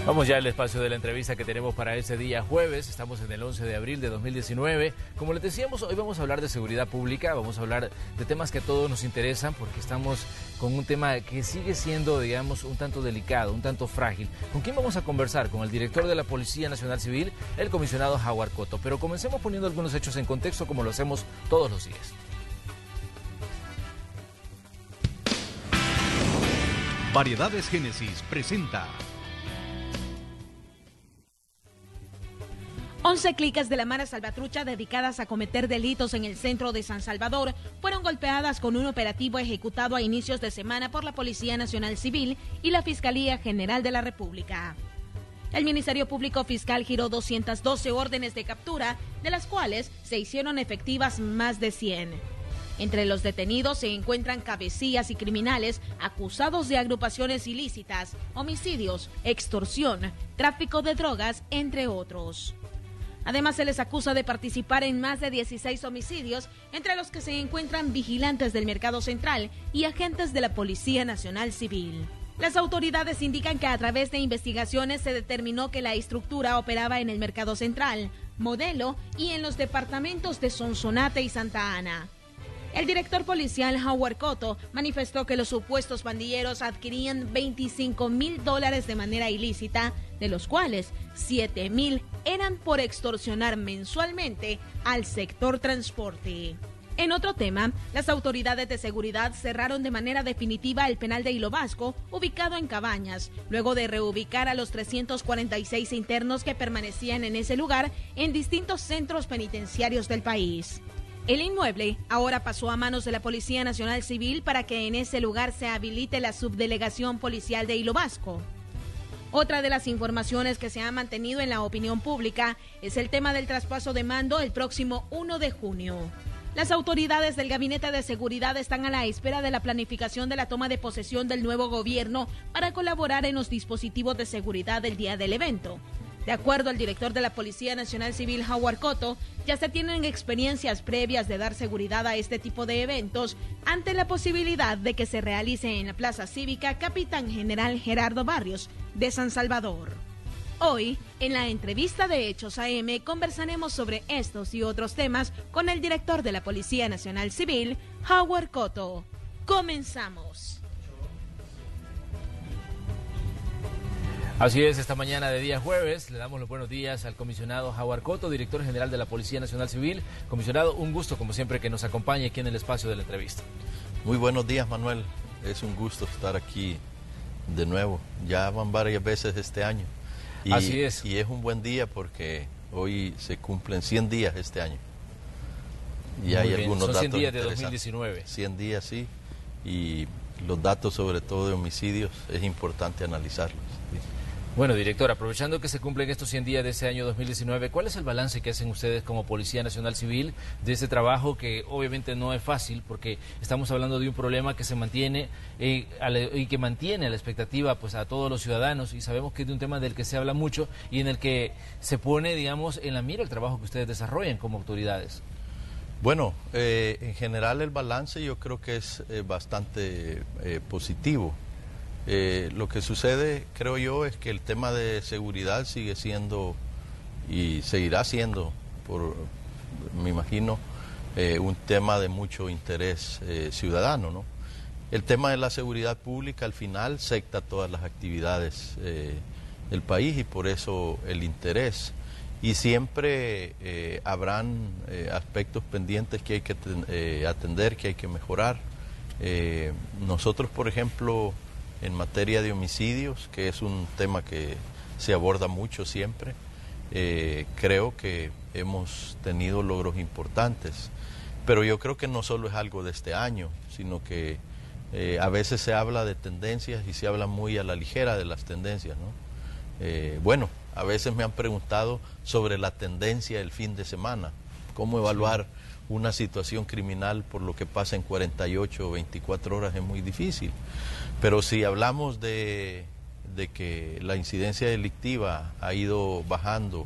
Vamos ya al espacio de la entrevista que tenemos para ese día jueves. Estamos en el 11 de abril de 2019. Como les decíamos, hoy vamos a hablar de seguridad pública, vamos a hablar de temas que a todos nos interesan porque estamos con un tema que sigue siendo, digamos, un tanto delicado, un tanto frágil. ¿Con quién vamos a conversar? Con el director de la Policía Nacional Civil, el comisionado Howard Cotto. Pero comencemos poniendo algunos hechos en contexto como lo hacemos todos los días. Variedades Génesis presenta 11 cliques de la Mara Salvatrucha dedicadas a cometer delitos en el centro de San Salvador fueron golpeadas con un operativo ejecutado a inicios de semana por la Policía Nacional Civil y la Fiscalía General de la República. El Ministerio Público Fiscal giró 212 órdenes de captura, de las cuales se hicieron efectivas más de 100. Entre los detenidos se encuentran cabecillas y criminales acusados de agrupaciones ilícitas, homicidios, extorsión, tráfico de drogas, entre otros. Además, se les acusa de participar en más de 16 homicidios, entre los que se encuentran vigilantes del Mercado Central y agentes de la Policía Nacional Civil. Las autoridades indican que a través de investigaciones se determinó que la estructura operaba en el Mercado Central, Modelo y en los departamentos de Sonsonate y Santa Ana. El director policial Howard Cotto manifestó que los supuestos pandilleros adquirían $25,000 de manera ilícita, de los cuales 7,000 eran por extorsionar mensualmente al sector transporte. En otro tema, las autoridades de seguridad cerraron de manera definitiva el penal de Hilo Vasco, ubicado en Cabañas, luego de reubicar a los 346 internos que permanecían en ese lugar en distintos centros penitenciarios del país. El inmueble ahora pasó a manos de la Policía Nacional Civil para que en ese lugar se habilite la subdelegación policial de Hilo Vasco. Otra de las informaciones que se ha mantenido en la opinión pública es el tema del traspaso de mando el próximo 1 de junio. Las autoridades del Gabinete de Seguridad están a la espera de la planificación de la toma de posesión del nuevo gobierno para colaborar en los dispositivos de seguridad del día del evento. De acuerdo al director de la Policía Nacional Civil, Howard Cotto, ya se tienen experiencias previas de dar seguridad a este tipo de eventos ante la posibilidad de que se realice en la Plaza Cívica Capitán General Gerardo Barrios de San Salvador. Hoy, en la entrevista de Hechos AM, conversaremos sobre estos y otros temas con el director de la Policía Nacional Civil, Howard Cotto. Comenzamos. Así es, esta mañana de día jueves le damos los buenos días al comisionado Howard Cotto, director general de la Policía Nacional Civil. Comisionado, un gusto como siempre que nos acompañe aquí en el espacio de la entrevista. Muy buenos días, Manuel. Es un gusto estar aquí de nuevo. Ya van varias veces este año. Así es. Y es un buen día porque hoy se cumplen 100 días este año. Y hay algunos datos. Son 100 días de 2019. 100 días, sí. Y los datos, sobre todo de homicidios, es importante analizarlos. ¿Sí? Bueno, director, aprovechando que se cumplen estos 100 días de ese año 2019, ¿cuál es el balance que hacen ustedes como Policía Nacional Civil de este trabajo que obviamente no es fácil porque estamos hablando de un problema que se mantiene y que mantiene a la expectativa pues a todos los ciudadanos y sabemos que es de un tema del que se habla mucho y en el que se pone, digamos, en la mira el trabajo que ustedes desarrollan como autoridades? Bueno, en general el balance yo creo que es bastante positivo. Lo que sucede, creo yo, es que el tema de seguridad sigue siendo y seguirá siendo, me imagino, un tema de mucho interés ciudadano, ¿no? El tema de la seguridad pública al final secta todas las actividades del país y por eso el interés. Y siempre habrán aspectos pendientes que hay que atender, que hay que mejorar. Nosotros, por ejemplo, en materia de homicidios, que es un tema que se aborda mucho siempre, creo que hemos tenido logros importantes, pero yo creo que no solo es algo de este año, sino que a veces se habla de tendencias y se habla muy a la ligera de las tendencias, ¿no? Bueno, a veces me han preguntado sobre la tendencia del fin de semana, cómo evaluar una situación criminal por lo que pasa en 48 o 24 horas es muy difícil. Pero si hablamos de que la incidencia delictiva ha ido bajando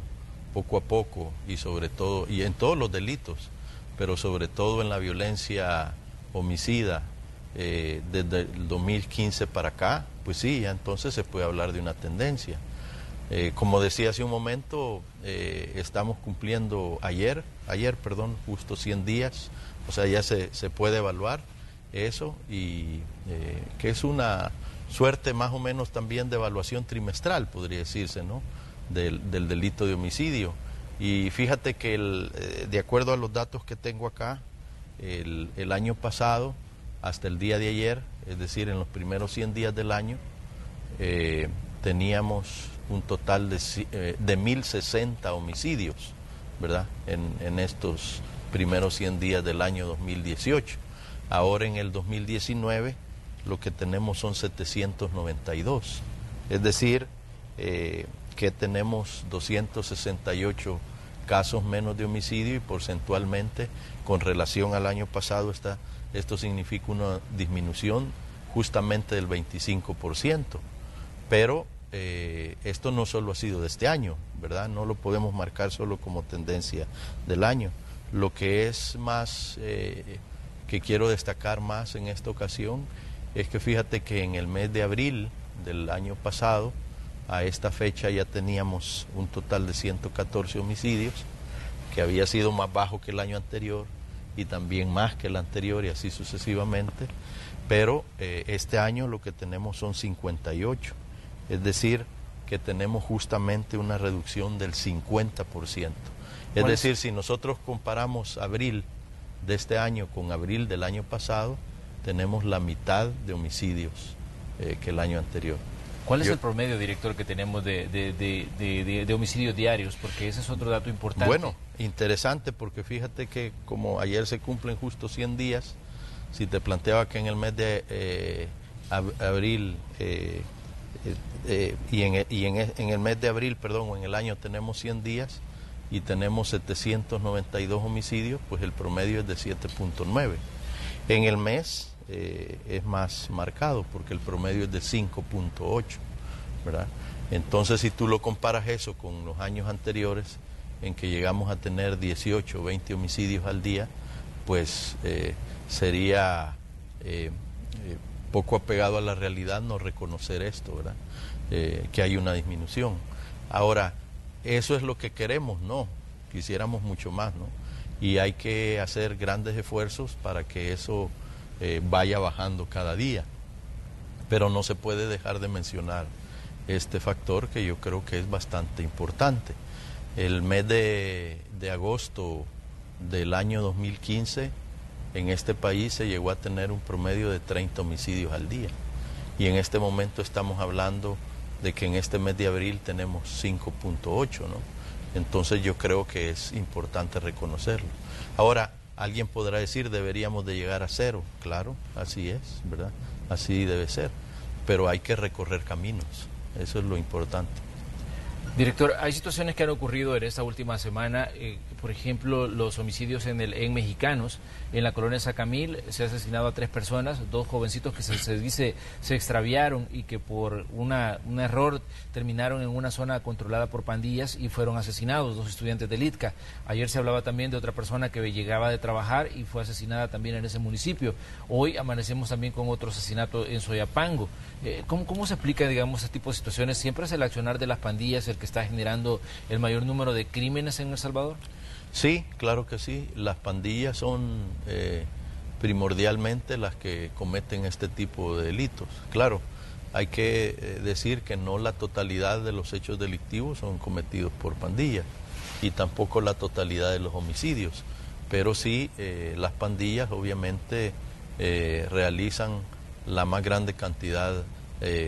poco a poco y sobre todo, y en todos los delitos, pero sobre todo en la violencia homicida, desde el 2015 para acá, pues sí, ya entonces se puede hablar de una tendencia. Como decía hace un momento, estamos cumpliendo ayer, justo 100 días, o sea, ya se puede evaluar eso, y que es una suerte más o menos también de evaluación trimestral, podría decirse, ¿no? Del delito de homicidio. Y fíjate que de acuerdo a los datos que tengo acá, el año pasado, hasta el día de ayer, es decir, en los primeros 100 días del año, teníamos un total de 1.060 homicidios, ¿verdad? En estos primeros 100 días del año 2018. Ahora en el 2019 lo que tenemos son 792. Es decir, que tenemos 268 casos menos de homicidio, y porcentualmente con relación al año pasado esto significa una disminución justamente del 25%. Pero esto no solo ha sido de este año, ¿verdad? No lo podemos marcar solo como tendencia del año. Lo que es más, que quiero destacar más en esta ocasión, es que fíjate que en el mes de abril del año pasado, a esta fecha ya teníamos un total de 114 homicidios, que había sido más bajo que el año anterior y también más que el anterior, y así sucesivamente. Pero este año lo que tenemos son 58. Es decir, que tenemos justamente una reducción del 50%. Es decir, si nosotros comparamos abril de este año con abril del año pasado, tenemos la mitad de homicidios que el año anterior. ¿Cuál es el promedio, director, que tenemos de homicidios diarios? Porque ese es otro dato importante. Bueno, interesante, porque fíjate que como ayer se cumplen justo 100 días, si te planteaba que en el mes de abril... y en el mes de abril, perdón, o en el año tenemos 100 días y tenemos 792 homicidios, pues el promedio es de 7.9. En el mes es más marcado porque el promedio es de 5.8, ¿verdad? Entonces, si tú lo comparas eso con los años anteriores, en que llegamos a tener 18 o 20 homicidios al día, pues sería... poco apegado a la realidad no reconocer esto, ¿verdad? Que hay una disminución. Ahora, eso es lo que queremos, ¿no? Quisiéramos mucho más, ¿no? Y hay que hacer grandes esfuerzos para que eso vaya bajando cada día. Pero no se puede dejar de mencionar este factor que yo creo que es bastante importante. El mes de agosto del año 2015, en este país se llegó a tener un promedio de 30 homicidios al día. Y en este momento estamos hablando de que en este mes de abril tenemos 5.8, ¿no? Entonces yo creo que es importante reconocerlo. Ahora, alguien podrá decir, deberíamos de llegar a 0. Claro, así es, ¿verdad? Así debe ser. Pero hay que recorrer caminos. Eso es lo importante. Director, hay situaciones que han ocurrido en esta última semana, por ejemplo, los homicidios en Mexicanos, en la colonia Sacamil, se ha asesinado a 3 personas, 2 jovencitos que se dice se extraviaron y que por un error terminaron en una zona controlada por pandillas y fueron asesinados, 2 estudiantes del ITCA. Ayer se hablaba también de otra persona que llegaba de trabajar y fue asesinada también en ese municipio. Hoy amanecemos también con otro asesinato en Soyapango. ¿Cómo se explica, digamos, este tipo de situaciones? ¿Siempre es el accionar de las pandillas el que está generando el mayor número de crímenes en El Salvador? Sí, claro que sí. Las pandillas son primordialmente las que cometen este tipo de delitos. Claro, hay que decir que no la totalidad de los hechos delictivos son cometidos por pandillas y tampoco la totalidad de los homicidios, pero sí las pandillas obviamente realizan la más grande cantidad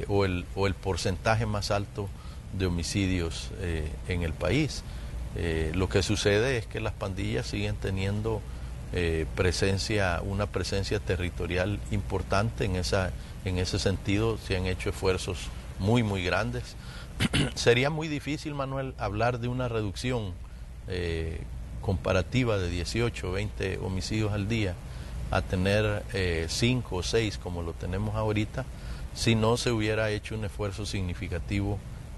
o el porcentaje más alto de homicidios en el país. Lo que sucede es que las pandillas siguen teniendo una presencia territorial importante. En ese sentido se han hecho esfuerzos muy, muy grandes. Sería muy difícil, Manuel, hablar de una reducción comparativa de 18 o 20 homicidios al día a tener 5 o 6 como lo tenemos ahorita, si no se hubiera hecho un esfuerzo significativo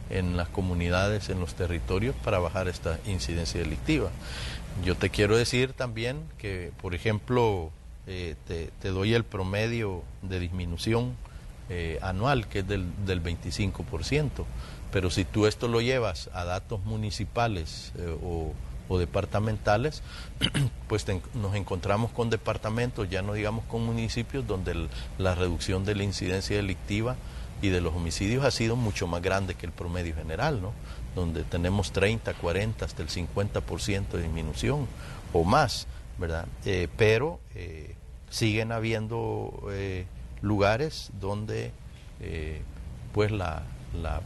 en las comunidades, en los territorios, para bajar esta incidencia delictiva. Yo te quiero decir también que, por ejemplo, te doy el promedio de disminución anual, que es del 25%. Pero si tú esto lo llevas a datos municipales o departamentales, pues nos encontramos con departamentos, ya no digamos con municipios, donde la reducción de la incidencia delictiva y de los homicidios ha sido mucho más grande que el promedio general, ¿no? Donde tenemos 30, 40, hasta el 50% de disminución o más, ¿verdad? Pero siguen habiendo lugares donde pues la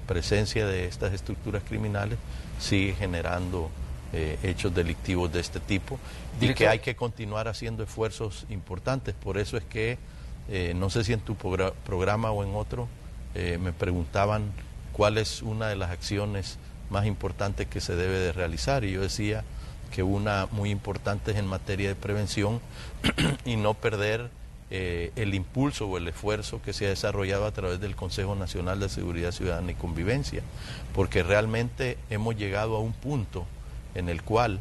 presencia de estas estructuras criminales sigue generando hechos delictivos de este tipo y que hay que continuar haciendo esfuerzos importantes. Por eso es que, no sé si en tu programa o en otro, me preguntaban cuál es una de las acciones más importantes que se debe de realizar, y yo decía que una muy importante es en materia de prevención y no perder el impulso o el esfuerzo que se ha desarrollado a través del Consejo Nacional de Seguridad Ciudadana y Convivencia, porque realmente hemos llegado a un punto en el cual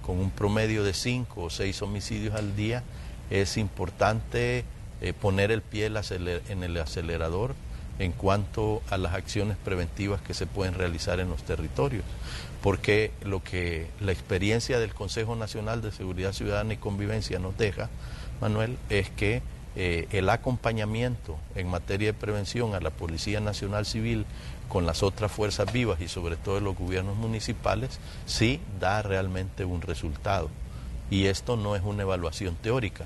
con un promedio de 5 o 6 homicidios al día es importante poner el pie en el acelerador en cuanto a las acciones preventivas que se pueden realizar en los territorios, porque lo que la experiencia del Consejo Nacional de Seguridad Ciudadana y Convivencia nos deja, Manuel, es que el acompañamiento en materia de prevención a la Policía Nacional Civil con las otras fuerzas vivas y sobre todo los gobiernos municipales sí da realmente un resultado. Y esto no es una evaluación teórica,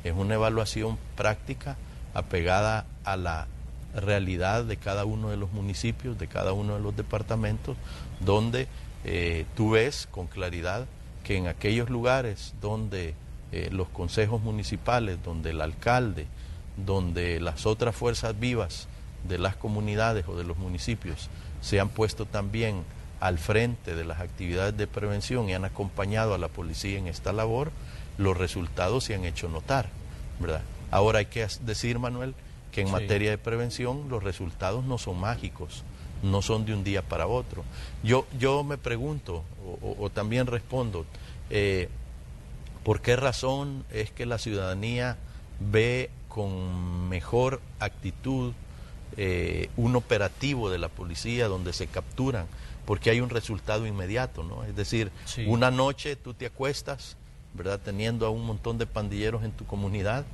es una evaluación práctica apegada a la realidad de cada uno de los municipios, de cada uno de los departamentos, donde tú ves con claridad que en aquellos lugares donde los consejos municipales, donde el alcalde, donde las otras fuerzas vivas de las comunidades o de los municipios se han puesto también al frente de las actividades de prevención y han acompañado a la policía en esta labor, los resultados se han hecho notar, ¿verdad? Ahora hay que decir, Manuel, que en materia de prevención los resultados no son mágicos, no son de un día para otro. Yo me pregunto, o también respondo, ¿por qué razón es que la ciudadanía ve con mejor actitud un operativo de la policía donde se capturan? Porque hay un resultado inmediato, ¿no? Es decir, una noche tú te acuestas, ¿verdad?, teniendo a un montón de pandilleros en tu comunidad,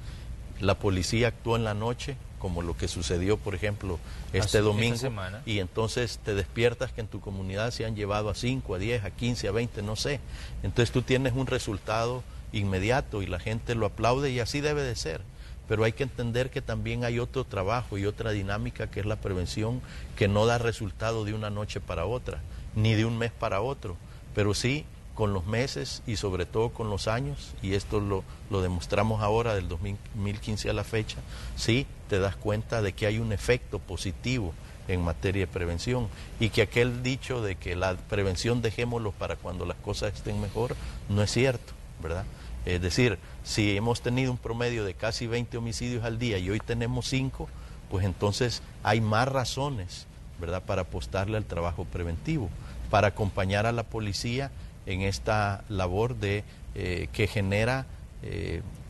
la policía actúa en la noche, como lo que sucedió, por ejemplo, este domingo, y entonces te despiertas que en tu comunidad se han llevado a 5, a 10, a 15, a 20, no sé. Entonces tú tienes un resultado inmediato y la gente lo aplaude y así debe de ser. Pero hay que entender que también hay otro trabajo y otra dinámica que es la prevención, que no da resultado de una noche para otra, ni de un mes para otro, pero sí con los meses y sobre todo con los años, y esto lo demostramos ahora del 2015 a la fecha, sí te das cuenta de que hay un efecto positivo en materia de prevención, y que aquel dicho de que la prevención dejémoslo para cuando las cosas estén mejor, no es cierto, ¿verdad? Es decir, si hemos tenido un promedio de casi 20 homicidios al día y hoy tenemos 5, pues entonces hay más razones, ¿verdad?, para apostarle al trabajo preventivo, para acompañar a la policía en esta labor de que genera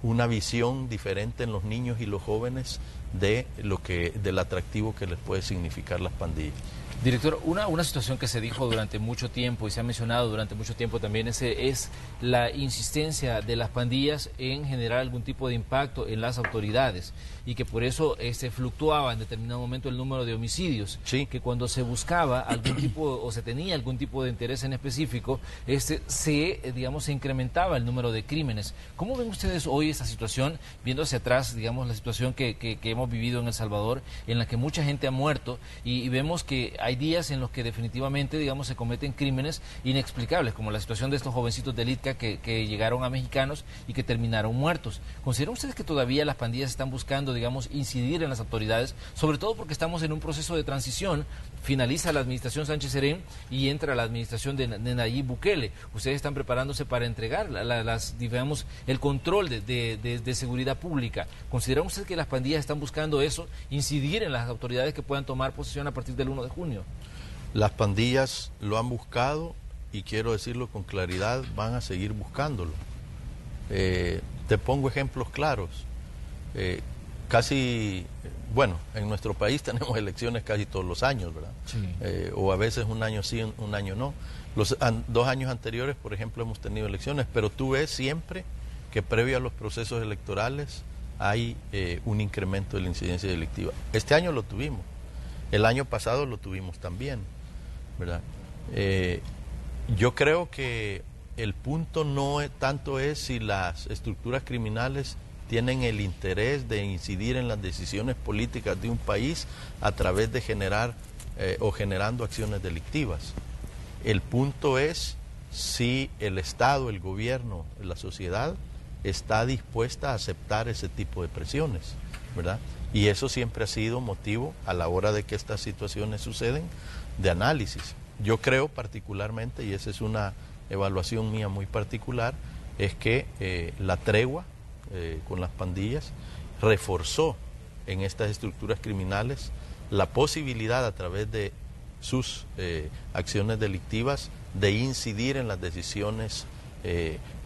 una visión diferente en los niños y los jóvenes de del atractivo que les puede significar las pandillas. Director, una situación que se dijo durante mucho tiempo y se ha mencionado durante mucho tiempo también es la insistencia de las pandillas en generar algún tipo de impacto en las autoridades, y que por eso fluctuaba en determinado momento el número de homicidios, sí, que cuando se buscaba algún tipo o se tenía algún tipo de interés en específico, se incrementaba el número de crímenes. ¿Cómo ven ustedes hoy esta situación, viendo hacia atrás, digamos, la situación que hemos vivido en El Salvador, en la que mucha gente ha muerto y vemos que hay días en los que definitivamente, digamos, se cometen crímenes inexplicables, como la situación de estos jovencitos del ITCA que llegaron a mexicanos y que terminaron muertos? ¿Consideran ustedes que todavía las pandillas están buscando, digamos, incidir en las autoridades, sobre todo porque estamos en un proceso de transición? Finaliza la administración Sánchez Serén y entra la administración de Nayib Bukele. Ustedes están preparándose para entregar digamos, el control de seguridad pública. ¿Consideran ustedes que las pandillas están buscando eso, incidir en las autoridades que puedan tomar posesión a partir del 1 de junio? Las pandillas lo han buscado y quiero decirlo con claridad, van a seguir buscándolo. Te pongo ejemplos claros. casi, bueno, en nuestro país tenemos elecciones casi todos los años, ¿verdad? Sí. O a veces un año sí, un año no. Los 2 años anteriores, por ejemplo, hemos tenido elecciones, pero tú ves siempre que previo a los procesos electorales hay un incremento de la incidencia delictiva. Este año lo tuvimos, el año pasado lo tuvimos también, ¿verdad? Yo creo que el punto no tanto es si las estructuras criminales tienen el interés de incidir en las decisiones políticas de un país a través de generar o generando acciones delictivas. El punto es si el Estado, el gobierno, la sociedad está dispuesta a aceptar ese tipo de presiones, ¿verdad? Y eso siempre ha sido motivo a la hora de que estas situaciones suceden de análisis. Yo creo particularmente, y esa es una evaluación mía muy particular, es que la tregua con las pandillas reforzó en estas estructuras criminales la posibilidad a través de sus acciones delictivas de incidir en las decisiones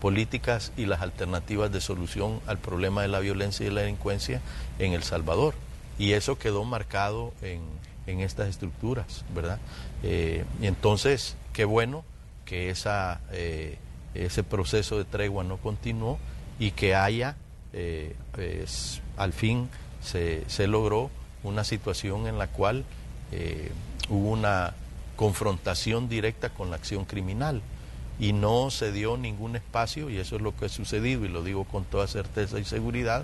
políticas y las alternativas de solución al problema de la violencia y de la delincuencia en El Salvador. Y eso quedó marcado en estas estructuras, ¿verdad? Y entonces, qué bueno que ese proceso de tregua no continuó y que haya, al fin se logró una situación en la cual hubo una confrontación directa con la acción criminal y no se dio ningún espacio, y eso es lo que ha sucedido, y lo digo con toda certeza y seguridad,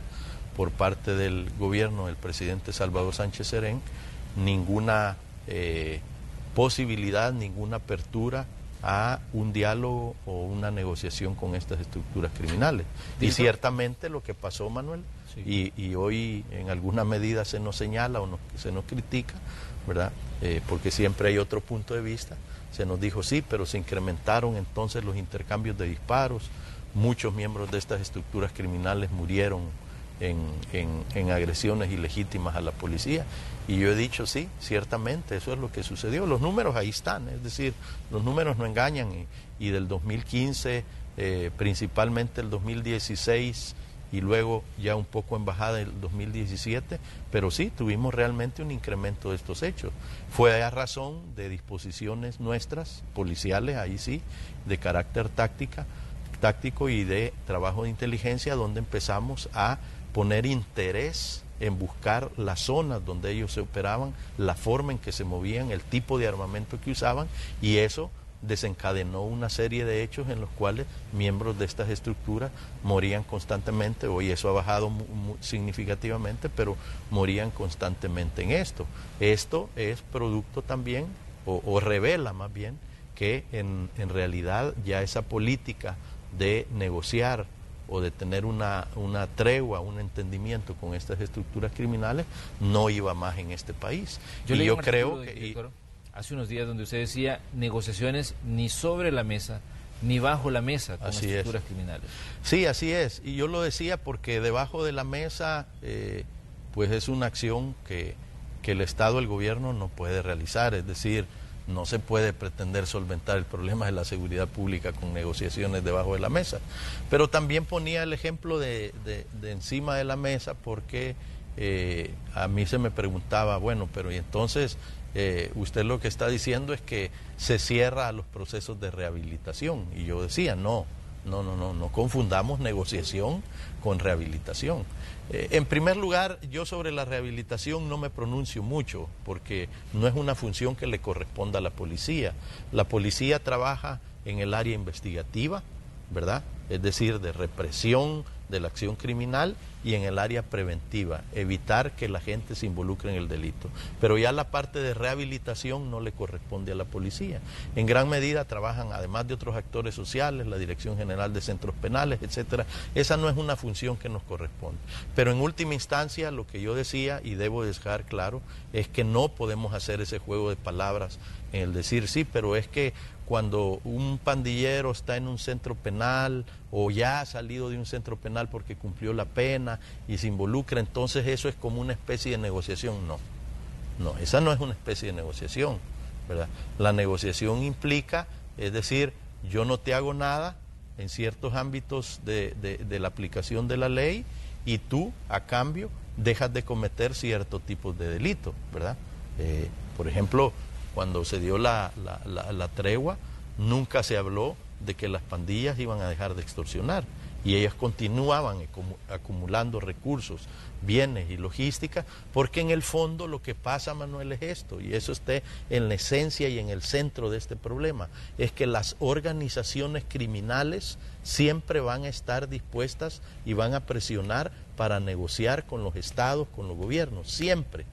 por parte del gobierno del presidente Salvador Sánchez Serén, ninguna posibilidad, ninguna apertura a un diálogo o una negociación con estas estructuras criminales. Y ciertamente lo que pasó, Manuel, sí, y hoy en alguna medida se nos señala o se nos critica, ¿verdad? Porque siempre hay otro punto de vista. Se nos dijo sí, pero se incrementaron entonces los intercambios de disparos. Muchos miembros de estas estructuras criminales murieron en agresiones ilegítimas a la policía. Y yo he dicho sí, ciertamente, eso es lo que sucedió. Los números ahí están, es decir, los números no engañan. Y del 2015, principalmente el 2016 y luego ya un poco en bajada el 2017, pero sí, tuvimos realmente un incremento de estos hechos. Fue a razón de disposiciones nuestras, policiales, ahí sí, de carácter táctico y de trabajo de inteligencia, donde empezamos a poner interés en buscar las zonas donde ellos se operaban, la forma en que se movían, el tipo de armamento que usaban, y eso desencadenó una serie de hechos en los cuales miembros de estas estructuras morían constantemente. Hoy eso ha bajado significativamente, pero morían constantemente en esto. Esto es producto también, o revela más bien, que en realidad ya esa política de negociar o de tener una tregua, un entendimiento con estas estructuras criminales no iba más en este país. Yo creo que... hace unos días donde usted decía negociaciones ni sobre la mesa ni bajo la mesa con estructuras criminales. Sí, así es. Y yo lo decía porque debajo de la mesa pues es una acción que el Estado, el gobierno no puede realizar. Es decir, no se puede pretender solventar el problema de la seguridad pública con negociaciones debajo de la mesa. Pero también ponía el ejemplo de encima de la mesa porque a mí se me preguntaba, bueno, pero y entonces... usted lo que está diciendo es que se cierra a los procesos de rehabilitación. Y yo decía, no confundamos negociación con rehabilitación. En primer lugar, yo sobre la rehabilitación no me pronuncio mucho, porque no es una función que le corresponda a la policía. La policía trabaja en el área investigativa, ¿verdad? Es decir, de represión de la acción criminal, y en el área preventiva, evitar que la gente se involucre en el delito. Pero ya la parte de rehabilitación no le corresponde a la policía. En gran medida trabajan, además de otros actores sociales, la Dirección General de Centros Penales, etcétera. Esa no es una función que nos corresponde. Pero en última instancia, lo que yo decía, y debo dejar claro, es que no podemos hacer ese juego de palabras en el decir sí, pero es que cuando un pandillero está en un centro penal o ya ha salido de un centro penal porque cumplió la pena y se involucra, entonces eso es como una especie de negociación. No, esa no es una especie de negociación, ¿verdad? La negociación implica, es decir, yo no te hago nada en ciertos ámbitos de la aplicación de la ley, y tú, a cambio, dejas de cometer ciertos tipos de delitos, ¿verdad? Por ejemplo, cuando se dio la tregua, nunca se habló de que las pandillas iban a dejar de extorsionar, y ellas continuaban acumulando recursos, bienes y logística, porque en el fondo lo que pasa, Manuel, es esto, y eso está en la esencia y en el centro de este problema, es que las organizaciones criminales siempre van a estar dispuestas y van a presionar para negociar con los estados, con los gobiernos, siempre,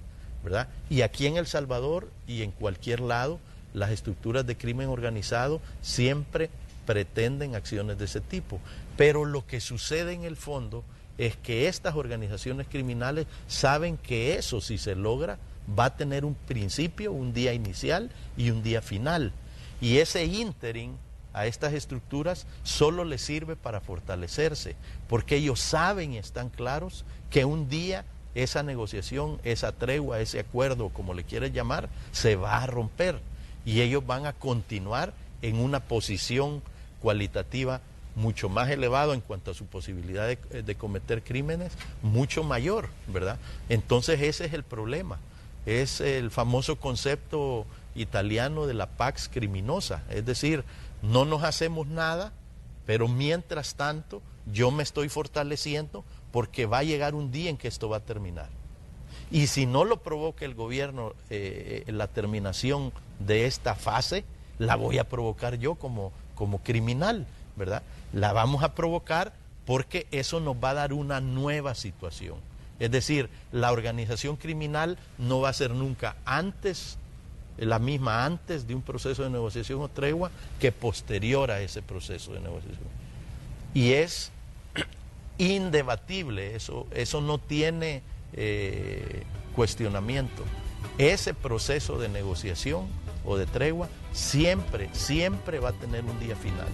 ¿verdad? Y aquí en El Salvador y en cualquier lado, las estructuras de crimen organizado siempre pretenden acciones de ese tipo. Pero lo que sucede en el fondo es que estas organizaciones criminales saben que eso, si se logra, va a tener un principio, un día inicial y un día final. Y ese ínterin a estas estructuras solo les sirve para fortalecerse, porque ellos saben y están claros que un día esa negociación, esa tregua, ese acuerdo, como le quieras llamar, se va a romper, y ellos van a continuar en una posición cualitativa mucho más elevado en cuanto a su posibilidad de cometer crímenes, mucho mayor, ¿verdad? Entonces ese es el problema, es el famoso concepto italiano de la pax criminosa, es decir, no nos hacemos nada, pero mientras tanto yo me estoy fortaleciendo porque va a llegar un día en que esto va a terminar. Y si no lo provoca el gobierno, la terminación de esta fase, la voy a provocar yo como criminal, ¿verdad? La vamos a provocar porque eso nos va a dar una nueva situación. Es decir, la organización criminal no va a ser nunca la misma antes de un proceso de negociación o tregua que posterior a ese proceso de negociación. Y es indebatible, eso no tiene cuestionamiento. Ese proceso de negociación o de tregua siempre va a tener un día final,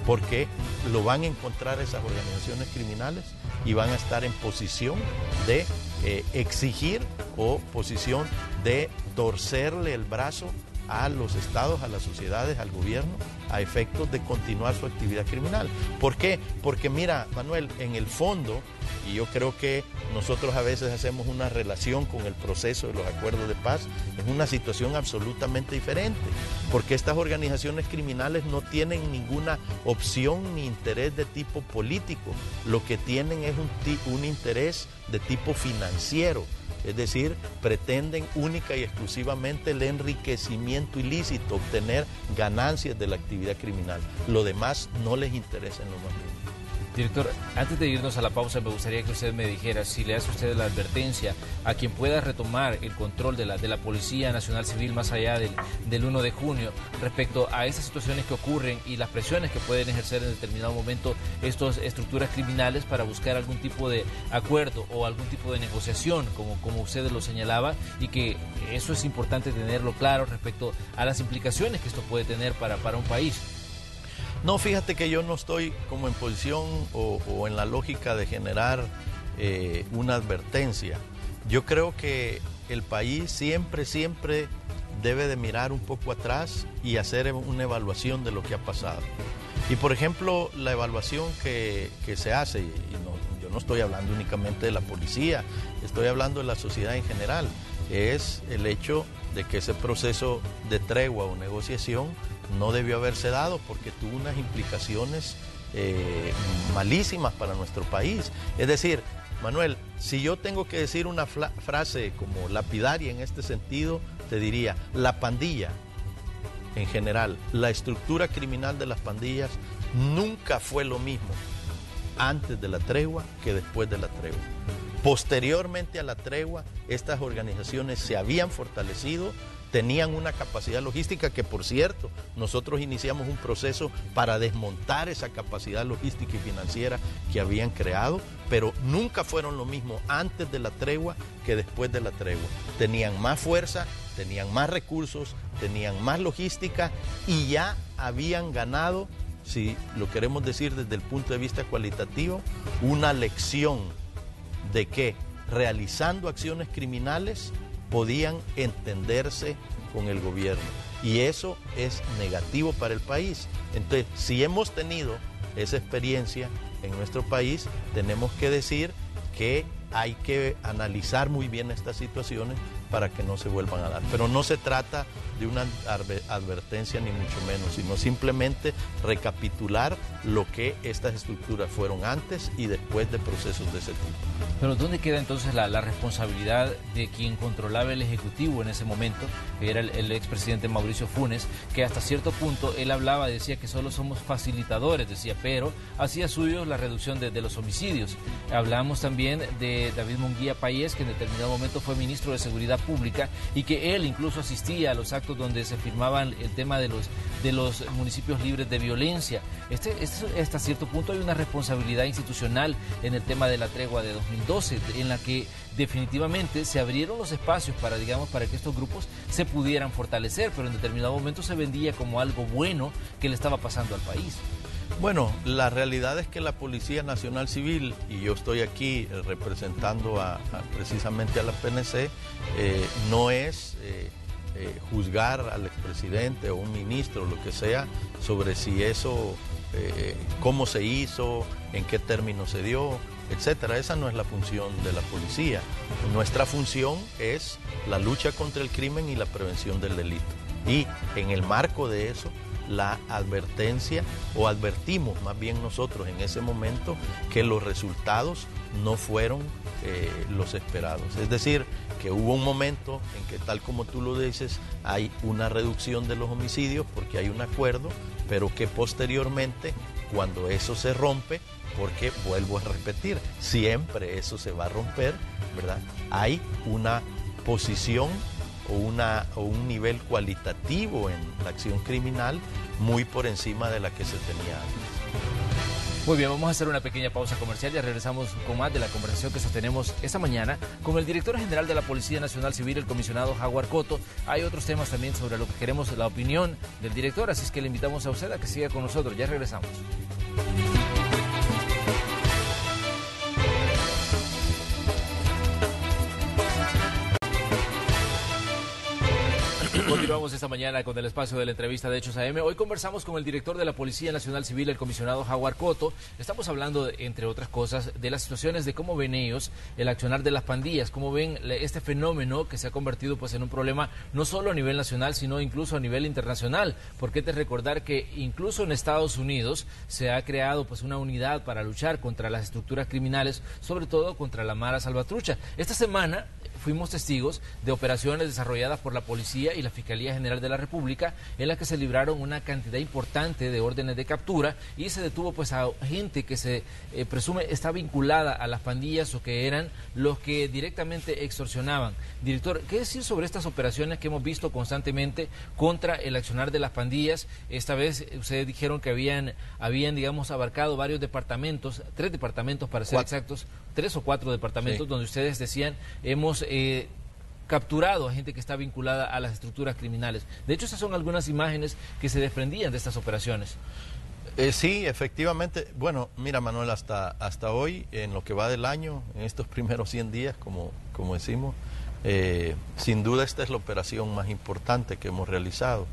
porque lo van a encontrar esas organizaciones criminales y van a estar en posición de exigir o posición de torcerle el brazo a los estados, a las sociedades, al gobierno, a efectos de continuar su actividad criminal. ¿Por qué? Porque mira, Manuel, en el fondo, y yo creo que nosotros a veces hacemos una relación con el proceso de los acuerdos de paz, es una situación absolutamente diferente, porque estas organizaciones criminales no tienen ninguna opción ni interés de tipo político, lo que tienen es un interés de tipo financiero. Es decir, pretenden única y exclusivamente el enriquecimiento ilícito, obtener ganancias de la actividad criminal. Lo demás no les interesa en lo más mínimo. Director, antes de irnos a la pausa, me gustaría que usted me dijera si le hace usted la advertencia a quien pueda retomar el control de la Policía Nacional Civil más allá del 1 de junio respecto a esas situaciones que ocurren y las presiones que pueden ejercer en determinado momento estas estructuras criminales para buscar algún tipo de acuerdo o algún tipo de negociación, como usted lo señalaba, y que eso es importante tenerlo claro respecto a las implicaciones que esto puede tener para un país. No, fíjate que yo no estoy como en posición o en la lógica de generar una advertencia. Yo creo que el país siempre debe de mirar un poco atrás y hacer una evaluación de lo que ha pasado. Y por ejemplo, la evaluación que se hace, yo no estoy hablando únicamente de la policía, estoy hablando de la sociedad en general, es el hecho de que ese proceso de tregua o negociación no debió haberse dado porque tuvo unas implicaciones malísimas para nuestro país. Es decir, Manuel, si yo tengo que decir una frase como lapidaria en este sentido, te diría, la pandilla en general, la estructura criminal de las pandillas nunca fue lo mismo antes de la tregua que después de la tregua. Posteriormente a la tregua, estas organizaciones se habían fortalecido, tenían una capacidad logística que, por cierto, nosotros iniciamos un proceso para desmontar esa capacidad logística y financiera que habían creado, pero nunca fueron lo mismo antes de la tregua que después de la tregua. Tenían más fuerza, tenían más recursos, tenían más logística y ya habían ganado, si lo queremos decir desde el punto de vista cualitativo, una lección de que realizando acciones criminales podían entenderse con el gobierno. Y eso es negativo para el país. Entonces, si hemos tenido esa experiencia en nuestro país, tenemos que decir que hay que analizar muy bien estas situaciones para que no se vuelvan a dar. Pero no se trata de una advertencia ni mucho menos, sino simplemente recapitular lo que estas estructuras fueron antes y después de procesos de ese tipo. Pero ¿dónde queda entonces la responsabilidad de quien controlaba el Ejecutivo en ese momento, que era el expresidente Mauricio Funes, que hasta cierto punto él hablaba, decía que solo somos facilitadores, decía, pero hacía suyo la reducción de los homicidios? Hablamos también de David Munguía Payés, que en determinado momento fue ministro de Seguridad Pública y que él incluso asistía a los actos donde se firmaban el tema de los municipios libres de violencia. Hasta cierto punto hay una responsabilidad institucional en el tema de la tregua de 2012, en la que definitivamente se abrieron los espacios para, digamos, para que estos grupos se pudieran fortalecer, pero en determinado momento se vendía como algo bueno que le estaba pasando al país. Bueno, la realidad es que la Policía Nacional Civil, y yo estoy aquí representando precisamente a la PNC, no es juzgar al expresidente o un ministro o lo que sea sobre si eso, cómo se hizo, en qué términos se dio, etcétera. Esa no es la función de la policía. Nuestra función es la lucha contra el crimen y la prevención del delito. Y en el marco de eso, la advertencia, o advertimos más bien nosotros en ese momento, que los resultados no fueron los esperados. Es decir, que hubo un momento en que, tal como tú lo dices, hay una reducción de los homicidios porque hay un acuerdo, pero que posteriormente, cuando eso se rompe, porque vuelvo a repetir, siempre eso se va a romper, ¿verdad? Hay una posición o un nivel cualitativo en la acción criminal muy por encima de la que se tenía antes. Muy bien, vamos a hacer una pequeña pausa comercial y regresamos con más de la conversación que sostenemos esta mañana con el director general de la Policía Nacional Civil, el comisionado Jaguar Cotto. Hay otros temas también sobre lo que queremos la opinión del director, así es que le invitamos a usted a que siga con nosotros. Ya regresamos. Continuamos esta mañana con el espacio de la entrevista de Hechos AM. Hoy conversamos con el director de la Policía Nacional Civil, el comisionado Jaguar Cotto. Estamos hablando, entre otras cosas, de las situaciones de cómo ven ellos el accionar de las pandillas, cómo ven este fenómeno que se ha convertido pues en un problema no solo a nivel nacional, sino incluso a nivel internacional. Porque es de recordar que incluso en Estados Unidos se ha creado pues una unidad para luchar contra las estructuras criminales, sobre todo contra la Mara Salvatrucha. Esta semana fuimos testigos de operaciones desarrolladas por la Policía y la Fiscalía General de la República, en las que se libraron una cantidad importante de órdenes de captura y se detuvo pues a gente que se presume está vinculada a las pandillas o que eran los que directamente extorsionaban. Director, ¿qué decir sobre estas operaciones que hemos visto constantemente contra el accionar de las pandillas? Esta vez ustedes dijeron que habían digamos, abarcado varios departamentos, 3 departamentos para ser exactos, 3 o 4 departamentos, sí, donde ustedes decían hemos capturado a gente que está vinculada a las estructuras criminales. De hecho, esas son algunas imágenes que se desprendían de estas operaciones. Sí, efectivamente. Bueno, mira, Manuel, hasta hoy, en lo que va del año, en estos primeros 100 días, como decimos, sin duda esta es la operación más importante que hemos realizado.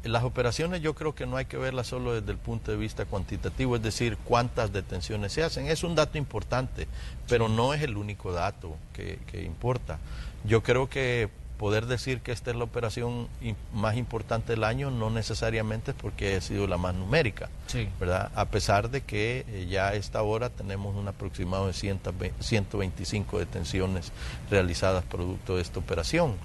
Las operaciones yo creo que no hay que verlas solo desde el punto de vista cuantitativo, es decir, cuántas detenciones se hacen. Es un dato importante, pero no es el único dato que importa. Yo creo que poder decir que esta es la operación más importante del año no necesariamente es porque ha sido la más numérica, sí, ¿verdad? A pesar de que ya a esta hora tenemos un aproximado de 125 detenciones realizadas producto de esta operación.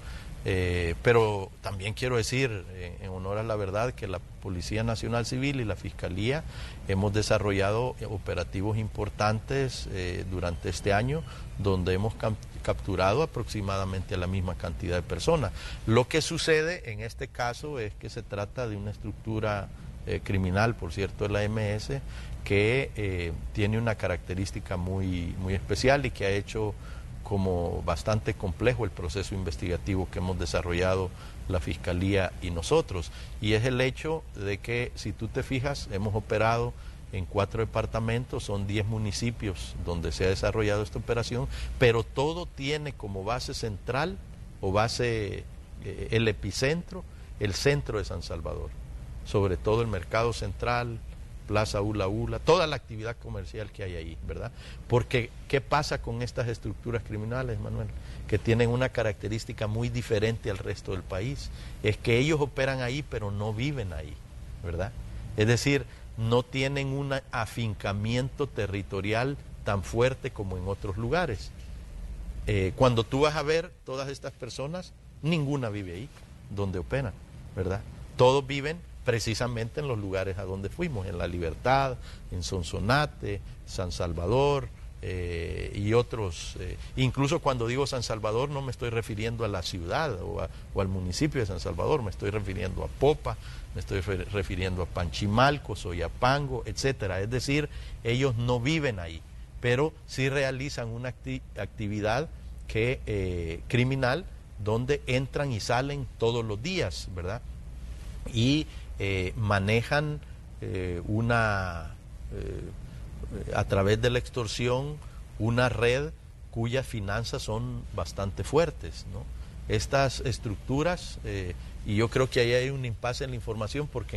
Pero también quiero decir, en honor a la verdad, que la Policía Nacional Civil y la Fiscalía hemos desarrollado operativos importantes durante este año, donde hemos capturado aproximadamente a la misma cantidad de personas. Lo que sucede en este caso es que se trata de una estructura criminal, por cierto, de la MS, que tiene una característica muy especial y que ha hecho como bastante complejo el proceso investigativo que hemos desarrollado la Fiscalía y nosotros. Y es el hecho de que, si tú te fijas, hemos operado en 4 departamentos, son 10 municipios donde se ha desarrollado esta operación, pero todo tiene como base central o base, el epicentro, el centro de San Salvador. Sobre todo el Mercado Central, Plaza Ula Ula, toda la actividad comercial que hay ahí, ¿verdad? Porque, ¿qué pasa con estas estructuras criminales, Manuel? Que tienen una característica muy diferente al resto del país. Es que ellos operan ahí, pero no viven ahí, ¿verdad? Es decir, no tienen un afincamiento territorial tan fuerte como en otros lugares. Cuando tú vas a ver todas estas personas, ninguna vive ahí, donde operan, ¿verdad? Todos viven precisamente en los lugares a donde fuimos, en La Libertad, en Sonsonate, San Salvador y otros. Incluso cuando digo San Salvador no me estoy refiriendo a la ciudad o al municipio de San Salvador, me estoy refiriendo a Popa, me estoy refiriendo a Panchimalco, Soyapango, etcétera. Es decir, ellos no viven ahí, pero sí realizan una actividad criminal donde entran y salen todos los días, ¿verdad? Y manejan a través de la extorsión una red cuyas finanzas son bastante fuertes, ¿no? Estas estructuras, y yo creo que ahí hay un impasse en la información, porque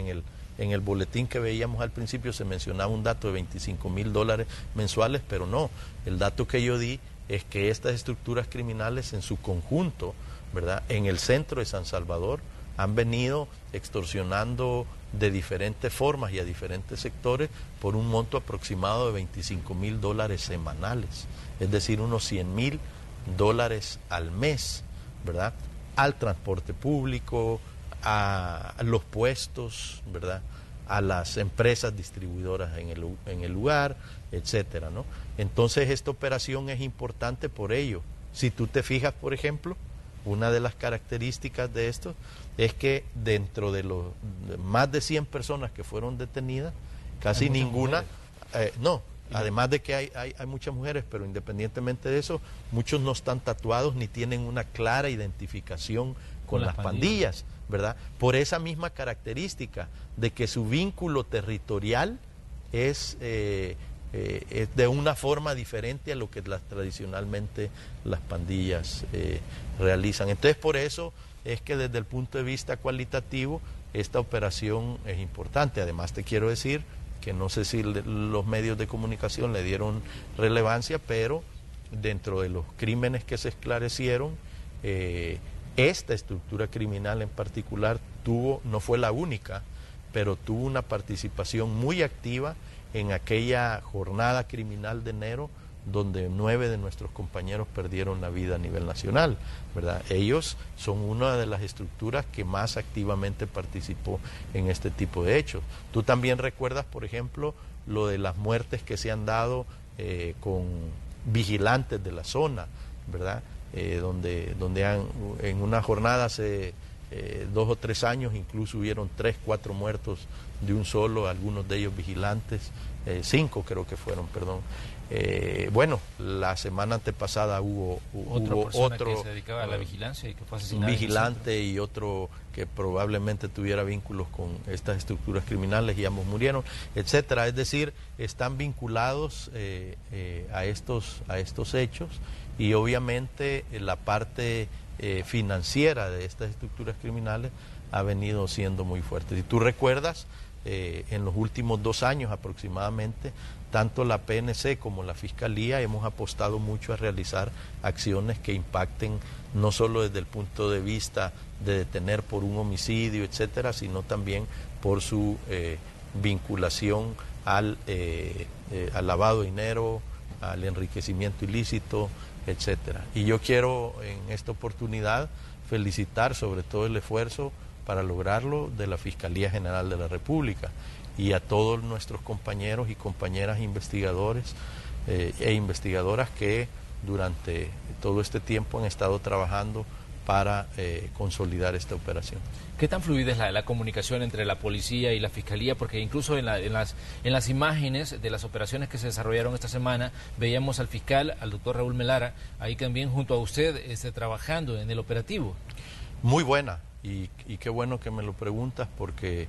en el boletín que veíamos al principio se mencionaba un dato de $25,000 mensuales, pero no, el dato que yo di es que estas estructuras criminales en su conjunto, ¿verdad?, en el centro de San Salvador han venido extorsionando de diferentes formas y a diferentes sectores por un monto aproximado de $25,000 semanales, es decir, unos $100,000 al mes, ¿verdad?, al transporte público, a los puestos, ¿verdad?, a las empresas distribuidoras en el lugar, etcétera, ¿no? Entonces esta operación es importante por ello. Si tú te fijas, por ejemplo, una de las características de esto es que dentro de los más de 100 personas que fueron detenidas, casi ninguna, además de que hay muchas mujeres, pero independientemente de eso, muchos no están tatuados ni tienen una clara identificación con las pandillas, ¿verdad? Por esa misma característica de que su vínculo territorial es de una forma diferente a lo que tradicionalmente las pandillas realizan. Entonces, por eso es que desde el punto de vista cualitativo esta operación es importante. Además, te quiero decir que no sé si los medios de comunicación le dieron relevancia, pero dentro de los crímenes que se esclarecieron, esta estructura criminal en particular no fue la única, pero tuvo una participación muy activa en aquella jornada criminal de enero, donde 9 de nuestros compañeros perdieron la vida a nivel nacional, ¿verdad? Ellos son una de las estructuras que más activamente participó en este tipo de hechos. Tú también recuerdas, por ejemplo, lo de las muertes que se han dado con vigilantes de la zona, ¿verdad? Donde en una jornada hace 2 o 3 años incluso hubieron 3, 4 muertos de un solo, algunos de ellos vigilantes, 5 creo que fueron, perdón. Bueno, la semana antepasada hubo otro que se dedicaba a la vigilancia y que fue asesinado. Un vigilante y otro que probablemente tuviera vínculos con estas estructuras criminales y ambos murieron, etcétera. Es decir, están vinculados a estos hechos, y obviamente la parte financiera de estas estructuras criminales ha venido siendo muy fuerte. Si tú recuerdas, en los últimos 2 años aproximadamente, tanto la PNC como la Fiscalía hemos apostado mucho a realizar acciones que impacten no solo desde el punto de vista de detener por un homicidio, etcétera, sino también por su vinculación al lavado de dinero, al enriquecimiento ilícito, etcétera. Y yo quiero en esta oportunidad felicitar sobre todo el esfuerzo para lograrlo de la Fiscalía General de la República y a todos nuestros compañeros y compañeras investigadores e investigadoras que durante todo este tiempo han estado trabajando para consolidar esta operación. ¿Qué tan fluida es la comunicación entre la policía y la fiscalía? Porque incluso en las imágenes de las operaciones que se desarrollaron esta semana, veíamos al fiscal, al doctor Raúl Melara, ahí también junto a usted trabajando en el operativo. Muy buena, y qué bueno que me lo preguntas, porque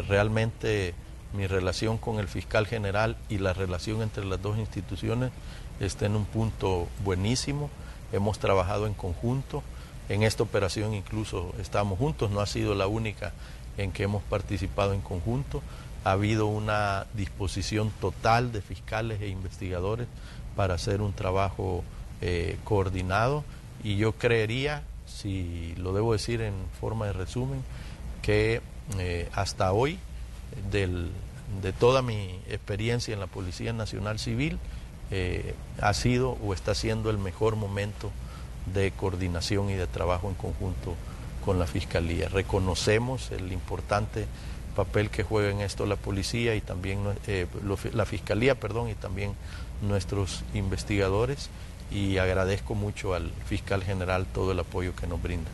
realmente mi relación con el fiscal general y la relación entre las dos instituciones está en un punto buenísimo. Hemos trabajado en conjunto. En esta operación incluso estamos juntos, no ha sido la única en que hemos participado en conjunto, ha habido una disposición total de fiscales e investigadores para hacer un trabajo coordinado, y yo creería, si lo debo decir en forma de resumen, que hasta hoy, de toda mi experiencia en la Policía Nacional Civil, ha sido o está siendo el mejor momento de coordinación y de trabajo en conjunto con la Fiscalía. Reconocemos el importante papel que juega en esto la policía y también la Fiscalía, y también nuestros investigadores, y agradezco mucho al fiscal general todo el apoyo que nos brinda.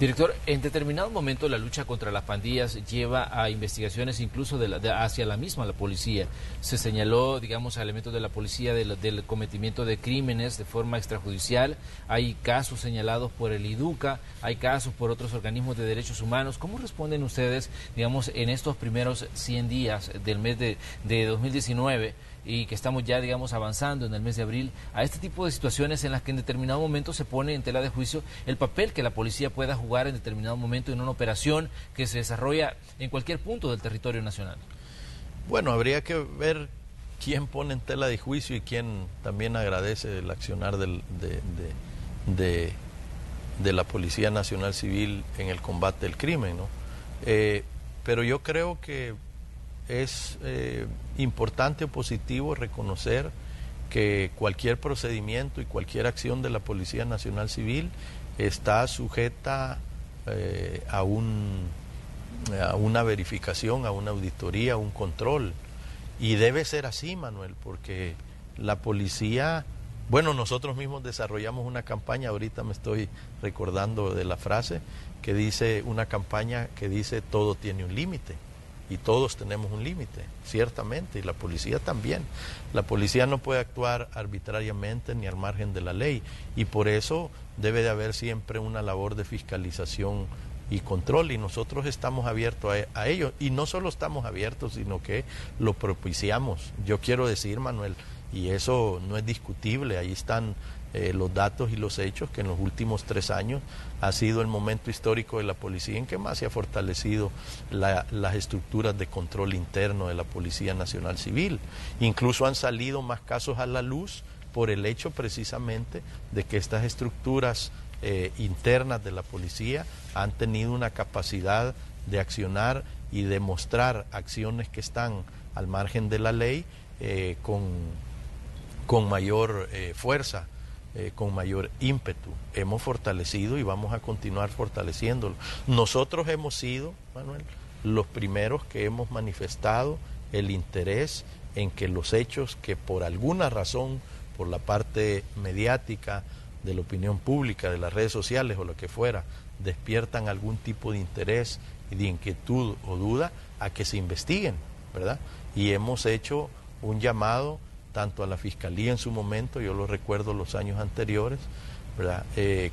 Director, en determinado momento la lucha contra las pandillas lleva a investigaciones incluso hacia la policía. Se señaló, digamos, a elementos de la policía del cometimiento de crímenes de forma extrajudicial. Hay casos señalados por el IDUCA, hay casos por otros organismos de derechos humanos. ¿Cómo responden ustedes, digamos, en estos primeros 100 días del mes de 2019 y que estamos ya, digamos, avanzando en el mes de abril, a este tipo de situaciones en las que en determinado momento se pone en tela de juicio el papel que la policía pueda jugar en determinado momento en una operación que se desarrolla en cualquier punto del territorio nacional? Bueno, habría que ver quién pone en tela de juicio y quién también agradece el accionar de la Policía Nacional Civil en el combate al crimen, ¿no? Pero yo creo que es importante o positivo reconocer que cualquier procedimiento y cualquier acción de la Policía Nacional Civil está sujeta a una verificación, a una auditoría, a un control. Y debe ser así, Manuel, porque la policía, bueno, nosotros mismos desarrollamos una campaña, ahorita me estoy recordando de la frase, que dice, una campaña que dice todo tiene un límite. Y todos tenemos un límite, ciertamente, y la policía también. La policía no puede actuar arbitrariamente ni al margen de la ley, y por eso debe de haber siempre una labor de fiscalización y control, y nosotros estamos abiertos a ello. Y no solo estamos abiertos, sino que lo propiciamos. Yo quiero decir, Manuel, y eso no es discutible, ahí están los datos y los hechos, que en los últimos 3 años ha sido el momento histórico de la policía en que más se ha fortalecido las estructuras de control interno de la Policía Nacional Civil. Incluso han salido más casos a la luz por el hecho precisamente de que estas estructuras internas de la policía han tenido una capacidad de accionar y de mostrar acciones que están al margen de la ley con mayor fuerza, con mayor ímpetu. Hemos fortalecido y vamos a continuar fortaleciéndolo. Nosotros hemos sido, Manuel, los primeros que hemos manifestado el interés en que los hechos que por alguna razón, por la parte mediática, de la opinión pública, de las redes sociales o lo que fuera, despiertan algún tipo de interés y de inquietud o duda, a que se investiguen, ¿verdad? Y hemos hecho un llamado tanto a la Fiscalía en su momento, yo lo recuerdo los años anteriores, ¿verdad?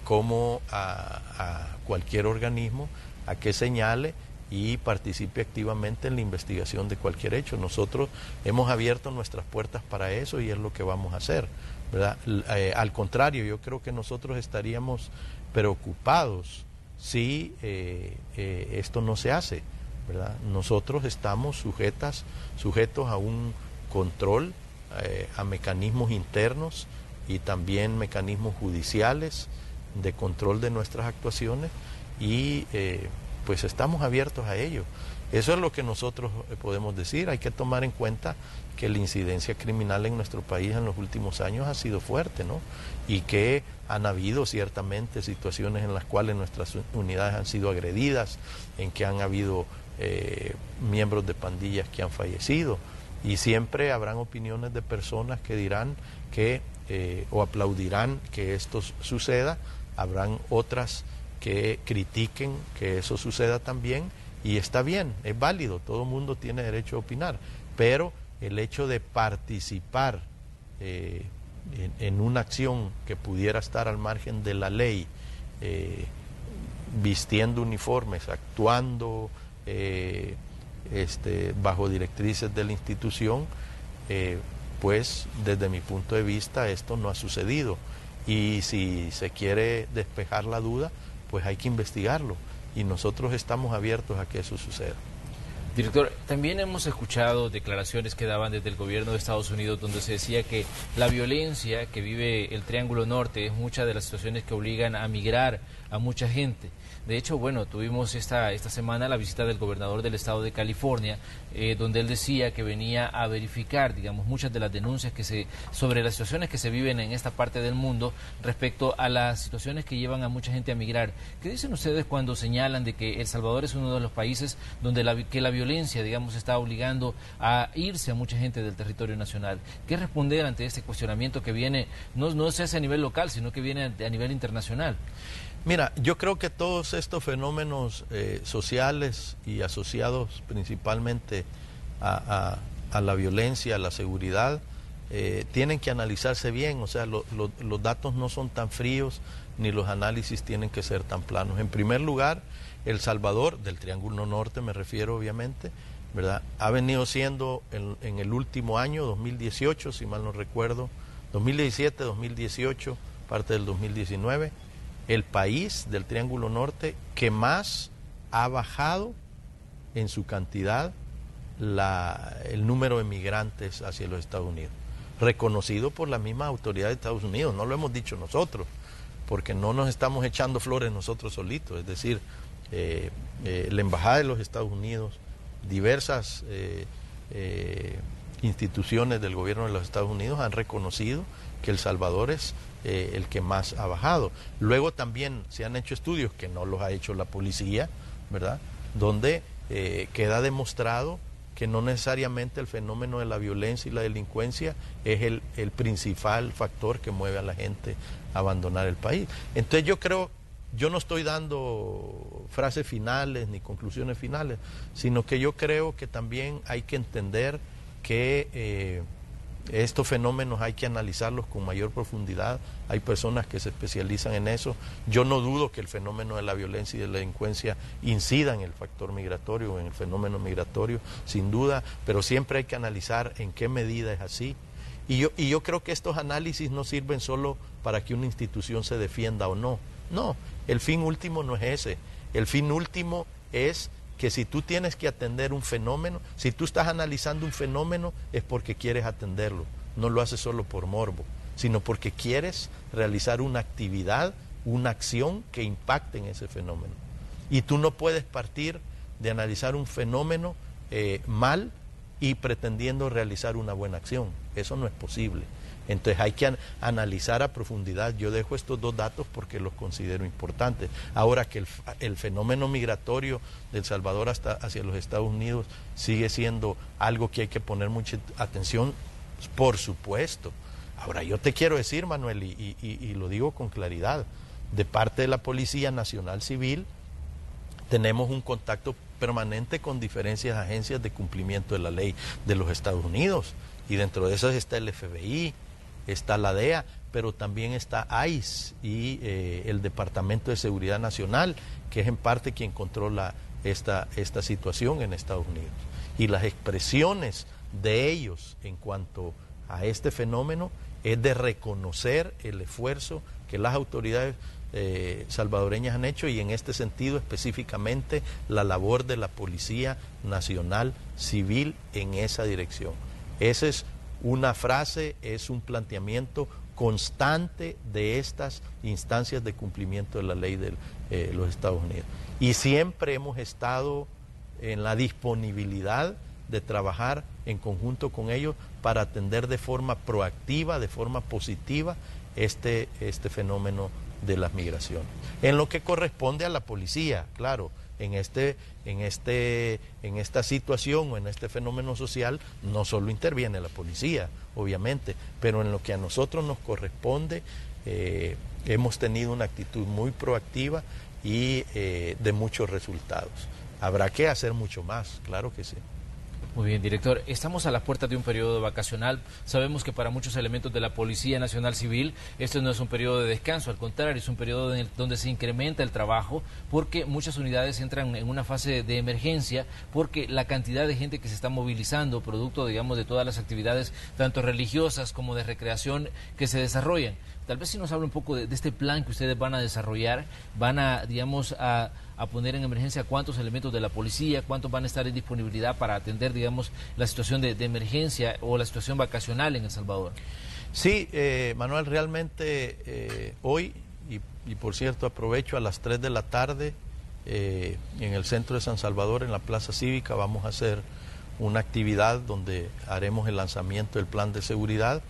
Como a cualquier organismo a que señale y participe activamente en la investigación de cualquier hecho. Nosotros hemos abierto nuestras puertas para eso y es lo que vamos a hacer, ¿verdad? Al contrario, yo creo que nosotros estaríamos preocupados si esto no se hace, ¿verdad? Nosotros estamos sujetos a un control, a mecanismos internos y también mecanismos judiciales de control de nuestras actuaciones y pues estamos abiertos a ello. Eso es lo que nosotros podemos decir. Hay que tomar en cuenta que la incidencia criminal en nuestro país en los últimos años ha sido fuerte, ¿no? Y que han habido ciertamente situaciones en las cuales nuestras unidades han sido agredidas, en que han habido miembros de pandillas que han fallecido. Y siempre habrán opiniones de personas que dirán que o aplaudirán que esto suceda, habrán otras que critiquen que eso suceda también, y está bien, es válido, todo el mundo tiene derecho a opinar, pero el hecho de participar en una acción que pudiera estar al margen de la ley, vistiendo uniformes, actuando bajo directrices de la institución, pues desde mi punto de vista esto no ha sucedido, y si se quiere despejar la duda, pues hay que investigarlo, y nosotros estamos abiertos a que eso suceda. Director, también hemos escuchado declaraciones que daban desde el gobierno de Estados Unidos donde se decía que la violencia que vive el Triángulo Norte es muchas de las situaciones que obligan a migrar a mucha gente. De hecho, bueno, tuvimos esta semana la visita del gobernador del estado de California, donde él decía que venía a verificar, digamos, muchas de las denuncias sobre las situaciones que se viven en esta parte del mundo respecto a las situaciones que llevan a mucha gente a migrar. ¿Qué dicen ustedes cuando señalan de que El Salvador es uno de los países donde la violencia, digamos, está obligando a irse a mucha gente del territorio nacional? ¿Qué responder ante este cuestionamiento que viene, no se hace a nivel local, sino que viene a nivel internacional? Mira, yo creo que todos estos fenómenos sociales y asociados principalmente a la violencia, a la seguridad, tienen que analizarse bien. O sea, los datos no son tan fríos ni los análisis tienen que ser tan planos. En primer lugar, El Salvador, del Triángulo Norte me refiero obviamente, ¿verdad? Ha venido siendo en el último año, 2018, si mal no recuerdo, 2017, 2018, parte del 2019, el país del Triángulo Norte que más ha bajado en su cantidad el número de migrantes hacia los Estados Unidos, reconocido por la misma autoridad de Estados Unidos. No lo hemos dicho nosotros, porque no nos estamos echando flores nosotros solitos. Es decir, la Embajada de los Estados Unidos, diversas instituciones del gobierno de los Estados Unidos han reconocido que El Salvador es el que más ha bajado. Luego también se han hecho estudios, que no los ha hecho la policía, ¿verdad?, donde queda demostrado que no necesariamente el fenómeno de la violencia y la delincuencia es el principal factor que mueve a la gente a abandonar el país. Entonces yo no estoy dando frases finales ni conclusiones finales, sino que yo creo que también hay que entender que estos fenómenos hay que analizarlos con mayor profundidad. Hay personas que se especializan en eso. Yo no dudo que el fenómeno de la violencia y de la delincuencia incida en el factor migratorio, en el fenómeno migratorio, sin duda, pero siempre hay que analizar en qué medida es así. Y yo creo que estos análisis no sirven solo para que una institución se defienda o no. No, el fin último no es ese. El fin último es que si tú tienes que atender un fenómeno, si tú estás analizando un fenómeno, es porque quieres atenderlo. No lo haces solo por morbo, sino porque quieres realizar una actividad, una acción que impacte en ese fenómeno. Y tú no puedes partir de analizar un fenómeno mal y pretendiendo realizar una buena acción. Eso no es posible. Entonces hay que analizar a profundidad. Yo dejo estos dos datos porque los considero importantes. Ahora que el fenómeno migratorio de El Salvador hacia los Estados Unidos sigue siendo algo que hay que poner mucha atención, por supuesto. Ahora yo te quiero decir, Manuel, y lo digo con claridad, de parte de la Policía Nacional Civil tenemos un contacto permanente con diferentes agencias de cumplimiento de la ley de los Estados Unidos, y dentro de esas está el FBI, está la DEA, pero también está ICE y el Departamento de Seguridad Nacional, que es en parte quien controla esta situación en Estados Unidos. Y las expresiones de ellos en cuanto a este fenómeno es de reconocer el esfuerzo que las autoridades salvadoreñas han hecho, y en este sentido específicamente la labor de la Policía Nacional Civil en esa dirección. Esa es una frase, es un planteamiento constante de estas instancias de cumplimiento de la ley de los Estados Unidos. Y siempre hemos estado en la disponibilidad de trabajar en conjunto con ellos para atender de forma proactiva, de forma positiva, este fenómeno de las migraciones. En lo que corresponde a la policía, claro, en esta situación o en este fenómeno social no solo interviene la policía, obviamente, pero en lo que a nosotros nos corresponde hemos tenido una actitud muy proactiva y de muchos resultados. Habrá que hacer mucho más, claro que sí. Muy bien, director. Estamos a las puertas de un periodo vacacional. Sabemos que para muchos elementos de la Policía Nacional Civil esto no es un periodo de descanso, al contrario, es un periodo donde se incrementa el trabajo porque muchas unidades entran en una fase de emergencia porque la cantidad de gente que se está movilizando, producto, digamos, de todas las actividades, tanto religiosas como de recreación, que se desarrollan. Tal vez si nos habla un poco de este plan que ustedes van a desarrollar, van a, digamos, a a poner en emergencia cuántos elementos de la policía, cuántos van a estar en disponibilidad para atender, digamos, la situación de emergencia o la situación vacacional en El Salvador? Sí, Manuel, realmente hoy, y por cierto aprovecho, a las 3 de la tarde en el centro de San Salvador, en la Plaza Cívica, vamos a hacer una actividad donde haremos el lanzamiento del plan de seguridad.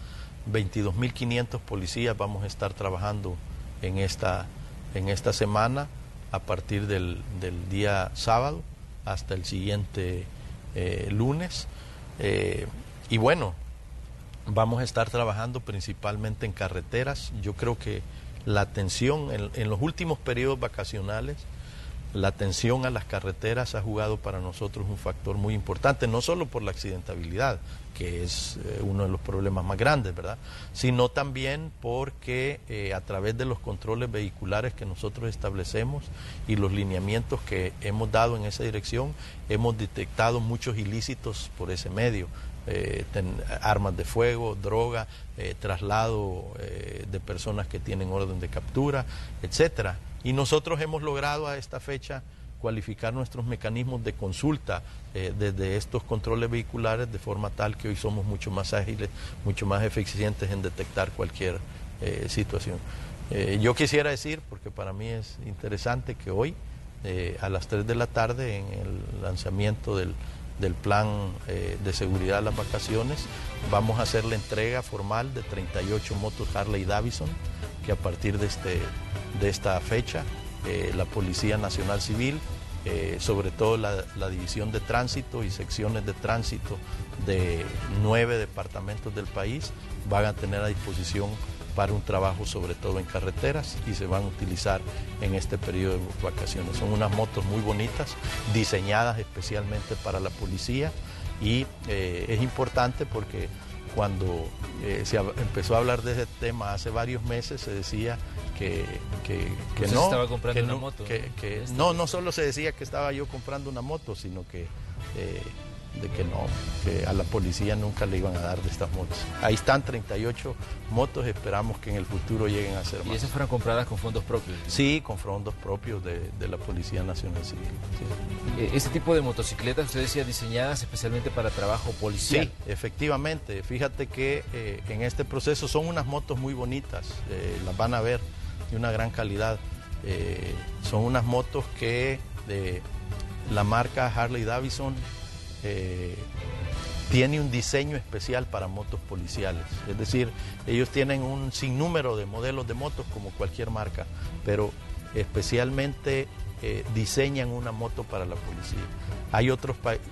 22.500 policías vamos a estar trabajando en esta semana a partir del día sábado hasta el siguiente lunes. Y bueno, vamos a estar trabajando principalmente en carreteras. Yo creo que la atención en los últimos periodos vacacionales, la atención a las carreteras ha jugado para nosotros un factor muy importante, no solo por la accidentabilidad, que es uno de los problemas más grandes, ¿verdad?, sino también porque a través de los controles vehiculares que nosotros establecemos y los lineamientos que hemos dado en esa dirección, hemos detectado muchos ilícitos por ese medio. Armas de fuego, droga, traslado de personas que tienen orden de captura, etcétera. Y nosotros hemos logrado a esta fecha cualificar nuestros mecanismos de consulta desde estos controles vehiculares de forma tal que hoy somos mucho más ágiles, mucho más eficientes en detectar cualquier situación. Yo quisiera decir, porque para mí es interesante, que hoy a las 3 de la tarde en el lanzamiento del plan de seguridad de las vacaciones, vamos a hacer la entrega formal de 38 motos Harley Davidson, que a partir de esta fecha la Policía Nacional Civil, sobre todo la División de Tránsito y secciones de tránsito de 9 departamentos del país, van a tener a disposición para un trabajo sobre todo en carreteras y se van a utilizar en este periodo de vacaciones. Son unas motos muy bonitas, diseñadas especialmente para la policía, y es importante porque cuando se empezó a hablar de ese tema hace varios meses, se decía que no, estaba comprando una moto. No solo se decía que estaba yo comprando una moto, sino que a la policía nunca le iban a dar de estas motos. Ahí están 38 motos, esperamos que en el futuro lleguen a ser más. ¿Y esas fueron compradas con fondos propios? Sí, con fondos propios de la Policía Nacional Civil. Sí. ¿Este tipo de motocicletas, usted decía, diseñadas especialmente para trabajo policial? Sí, efectivamente. Fíjate que en este proceso son unas motos muy bonitas, las van a ver, de una gran calidad. Son unas motos que la marca Harley Davidson tiene un diseño especial para motos policiales. Es decir, ellos tienen un sinnúmero de modelos de motos como cualquier marca, pero especialmente diseñan una moto para la policía. Hay otros países.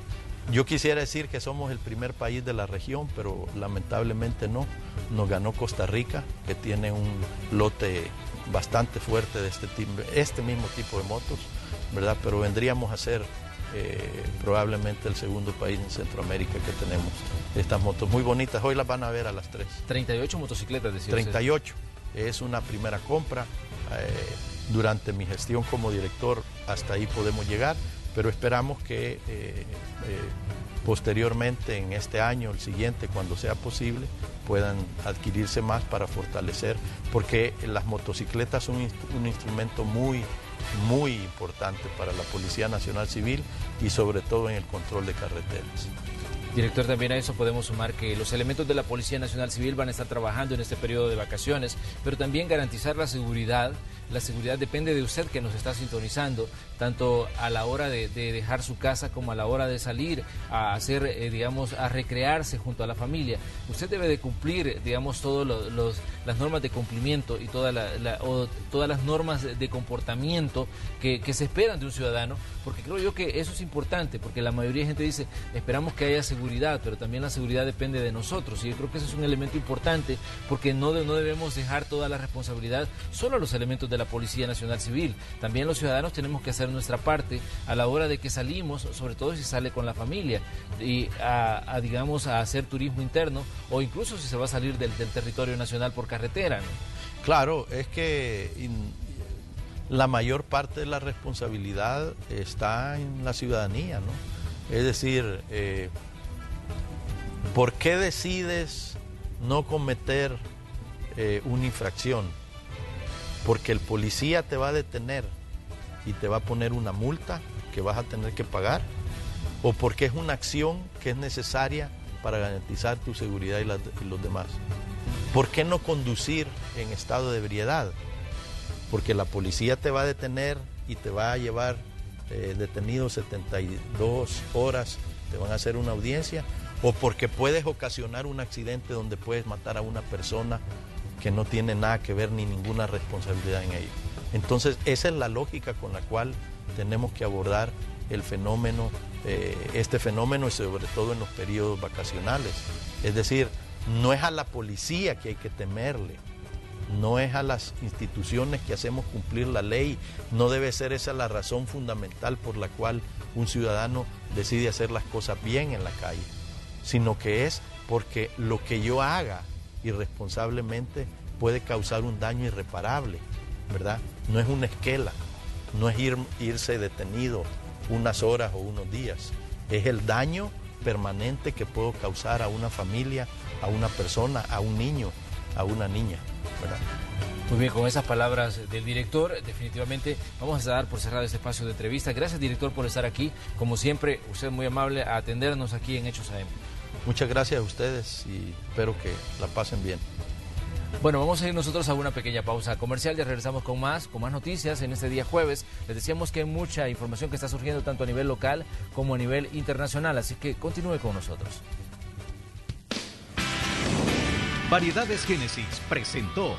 Yo quisiera decir que somos el primer país de la región, pero lamentablemente no. Nos ganó Costa Rica, que tiene un lote bastante fuerte de este mismo tipo de motos, ¿verdad? Pero vendríamos a ser probablemente el segundo país en Centroamérica que tenemos estas motos muy bonitas. Hoy las van a ver a las 3. 38 motocicletas, decía 38. Es una primera compra. Durante mi gestión como director hasta ahí podemos llegar, pero esperamos que posteriormente en este año, el siguiente, cuando sea posible, puedan adquirirse más para fortalecer, porque las motocicletas son un instrumento muy importante para la Policía Nacional Civil y sobre todo en el control de carreteras. Director, también a eso podemos sumar que los elementos de la Policía Nacional Civil van a estar trabajando en este periodo de vacaciones, pero también garantizar la seguridad. La seguridad depende de usted que nos está sintonizando, tanto a la hora de dejar su casa como a la hora de salir a hacer, a recrearse junto a la familia. Usted debe de cumplir, todas las normas de cumplimiento y todas las normas de comportamiento que se esperan de un ciudadano, porque creo yo que eso es importante, porque la mayoría de gente dice, esperamos que haya seguridad, pero también la seguridad depende de nosotros, y yo creo que ese es un elemento importante, porque no debemos dejar toda la responsabilidad solo a los elementos de la Policía Nacional Civil. También los ciudadanos tenemos que hacer nuestra parte a la hora de que salimos, sobre todo si sale con la familia, y a hacer turismo interno, o incluso si se va a salir del territorio nacional por carretera, ¿no? Claro, es que la mayor parte de la responsabilidad está en la ciudadanía, ¿no? Es decir, ¿por qué decides no cometer una infracción? Porque el policía te va a detener y te va a poner una multa que vas a tener que pagar, o porque es una acción que es necesaria para garantizar tu seguridad y los demás. ¿Por qué no conducir en estado de ebriedad? Porque la policía te va a detener y te va a llevar detenido 72 horas, te van a hacer una audiencia, o porque puedes ocasionar un accidente donde puedes matar a una persona que no tiene nada que ver ni ninguna responsabilidad en ello. Entonces, esa es la lógica con la cual tenemos que abordar el fenómeno, este fenómeno, y sobre todo en los periodos vacacionales. Es decir, no es a la policía que hay que temerle, no es a las instituciones que hacemos cumplir la ley, no debe ser esa la razón fundamental por la cual un ciudadano decide hacer las cosas bien en la calle, sino que es porque lo que yo haga irresponsablemente puede causar un daño irreparable, ¿verdad? No es una esquela, no es irse detenido unas horas o unos días, es el daño permanente que puedo causar a una familia, a una persona, a un niño, a una niña, ¿verdad? Muy bien, con esas palabras del director, definitivamente vamos a dar por cerrado este espacio de entrevista. Gracias, director, por estar aquí. Como siempre, usted es muy amable a atendernos aquí en Hechos AM. Muchas gracias a ustedes y espero que la pasen bien. Bueno, vamos a ir nosotros a una pequeña pausa comercial, ya regresamos con más noticias en este día jueves. Les decíamos que hay mucha información que está surgiendo tanto a nivel local como a nivel internacional, así que continúe con nosotros. Variedades Génesis presentó